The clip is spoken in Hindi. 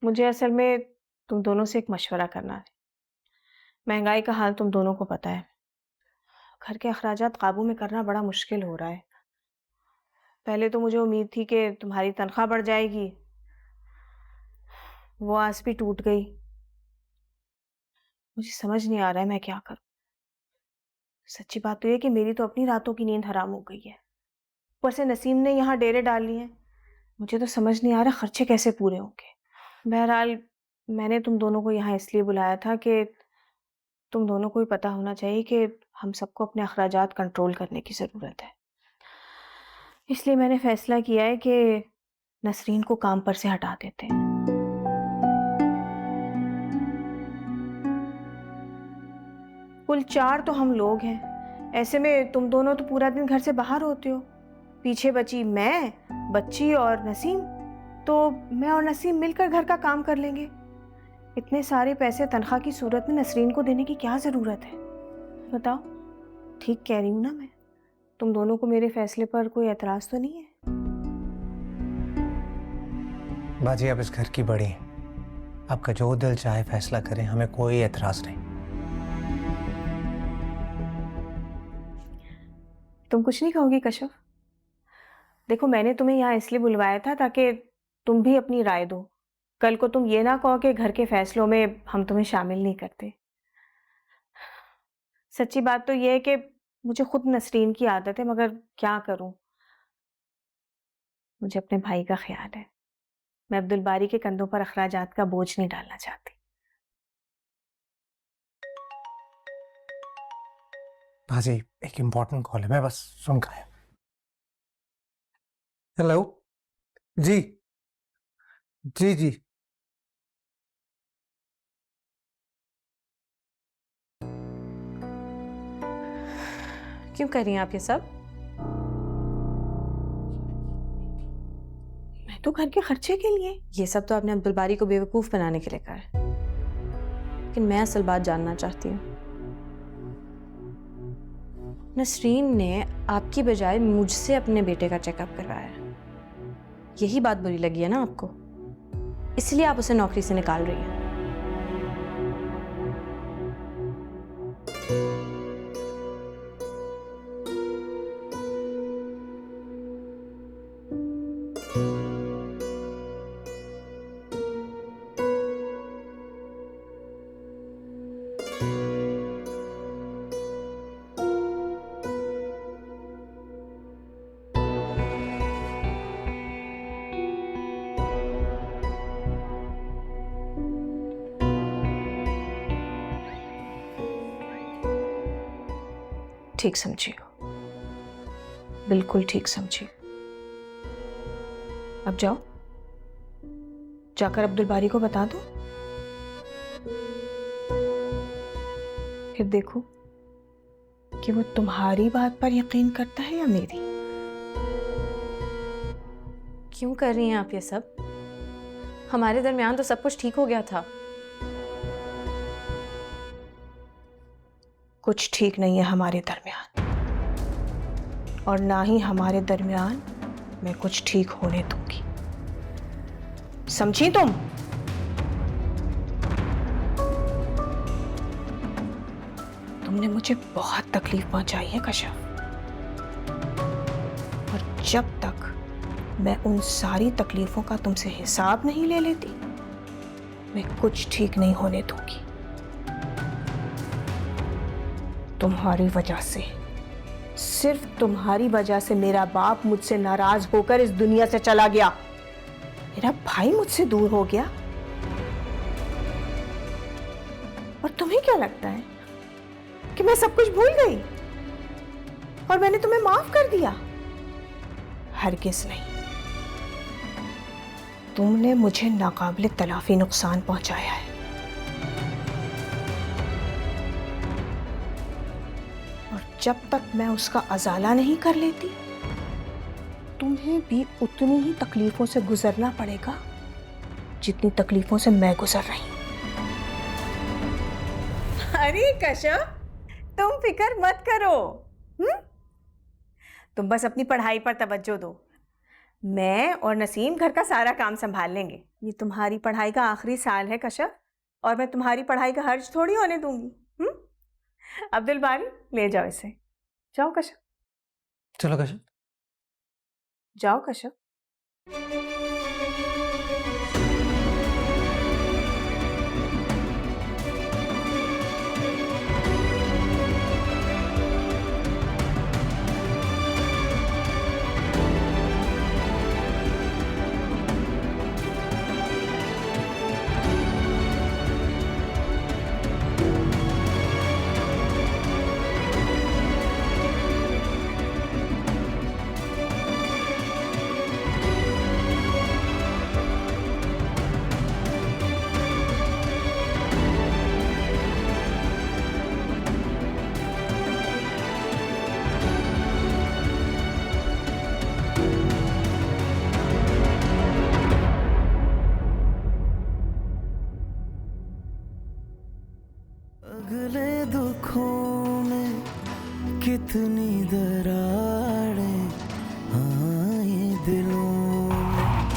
मुझे असल में तुम दोनों से एक मशवरा करना है। महंगाई का हाल तुम दोनों को पता है। घर के अखराजात काबू में करना बड़ा मुश्किल हो रहा है। पहले तो मुझे उम्मीद थी कि तुम्हारी तनख्वाह बढ़ जाएगी, वो आस भी टूट गई। मुझे समझ नहीं आ रहा है मैं क्या करूं। सच्ची बात तो ये कि मेरी तो अपनी रातों की नींद हराम हो गई है। ऊपर से नसीम ने यहाँ डेरे डाल लिए हैं। मुझे तो समझ नहीं आ रहा खर्चे कैसे पूरे होंगे। बहरहाल, मैंने तुम दोनों को यहाँ इसलिए बुलाया था कि तुम दोनों को ही पता होना चाहिए कि हम सबको अपने अखराजात कंट्रोल करने की ज़रूरत है। इसलिए मैंने फैसला किया है कि नसरीन को काम पर से हटा देते हैं। कुल 4 तो हम लोग हैं। ऐसे में तुम दोनों तो पूरा दिन घर से बाहर होते हो। पीछे बची मैं, बच्ची और नसीम। तो मैं और नसीम मिलकर घर का काम कर लेंगे। इतने सारे पैसे तनख्वाह की सूरत में नसरीन को देने की क्या ज़रूरत है? बताओ, ठीक कह रही हूँ ना मैं? तुम दोनों को मेरे फैसले पर कोई एतराज़ तो नहीं है? बाजी, आप इस घर की बड़ी हैं। आपका जो दिल चाहे फैसला करें, हमें कोई एतराज नहीं। तुम कुछ नहीं कहोगी कश्यप? देखो, मैंने तुम्हें यहाँ इसलिए बुलवाया था ताकि तुम भी अपनी राय दो। कल को तुम ये ना कहो कि घर के फैसलों में हम तुम्हें शामिल नहीं करते। सच्ची बात तो ये है कि मुझे खुद नसरीन की आदत है, मगर क्या करूं? मुझे अपने भाई का ख्याल है। मैं अब्दुल बारी के कंधों पर अखराजात का बोझ नहीं डालना चाहती। बाजी, एक इम्पोर्टेंट कॉल है, मैं बस सुन का है। हेलो। जी जी जी। क्यों कर रही हैं आप ये सब? मैं तो घर के खर्चे के लिए। ये सब तो आपने अब्दुल बारी को बेवकूफ़ बनाने के लिए कहा है, लेकिन मैं असल बात जानना चाहती हूँ। नसरीन ने आपकी बजाय मुझसे अपने बेटे का चेकअप करवाया। यही बात बुरी लगी है ना आपको? इसलिए आप उसे नौकरी से निकाल रही हैं। ठीक समझी हो, बिल्कुल ठीक समझी। अब जाओ, जाकर अब्दुल बारी को बता दो। फिर देखो कि वो तुम्हारी बात पर यकीन करता है या मेरी। क्यों कर रही हैं आप ये सब? हमारे दरमियान तो सब कुछ ठीक हो गया था। कुछ ठीक नहीं है हमारे दरमियान, और ना ही हमारे दरमियान मैं कुछ ठीक होने दूंगी। समझी तुम? तुमने मुझे बहुत तकलीफ पहुंचाई है कश्यप, और जब तक मैं उन सारी तकलीफों का तुमसे हिसाब नहीं ले लेती, मैं कुछ ठीक नहीं होने दूंगी। तुम्हारी वजह से, सिर्फ तुम्हारी वजह से मेरा बाप मुझसे नाराज होकर इस दुनिया से चला गया। मेरा भाई मुझसे दूर हो गया। और तुम्हें क्या लगता है कि मैं सब कुछ भूल गई और मैंने तुम्हें माफ कर दिया? हरगिज नहीं। तुमने मुझे नाकाबिले तलाफी नुकसान पहुंचाया है, और जब तक मैं उसका अजाला नहीं कर लेती, तुम्हें भी उतनी ही तकलीफों से गुजरना पड़ेगा जितनी तकलीफों से मैं गुजर रही हूं। अरे कश्यप, तुम फिक्र मत करो। तुम बस अपनी पढ़ाई पर तवज्जो दो। मैं और नसीम घर का सारा काम संभाल लेंगे। ये तुम्हारी पढ़ाई का आखिरी साल है कश्यप, और मैं तुम्हारी पढ़ाई का हर्ज थोड़ी होने दूंगी। अब्दुल बारी, ले जाओ इसे। जाओ कश्यप, चलो कश्यप। जाओ कश्यप। अगले दुखों में कितनी दरार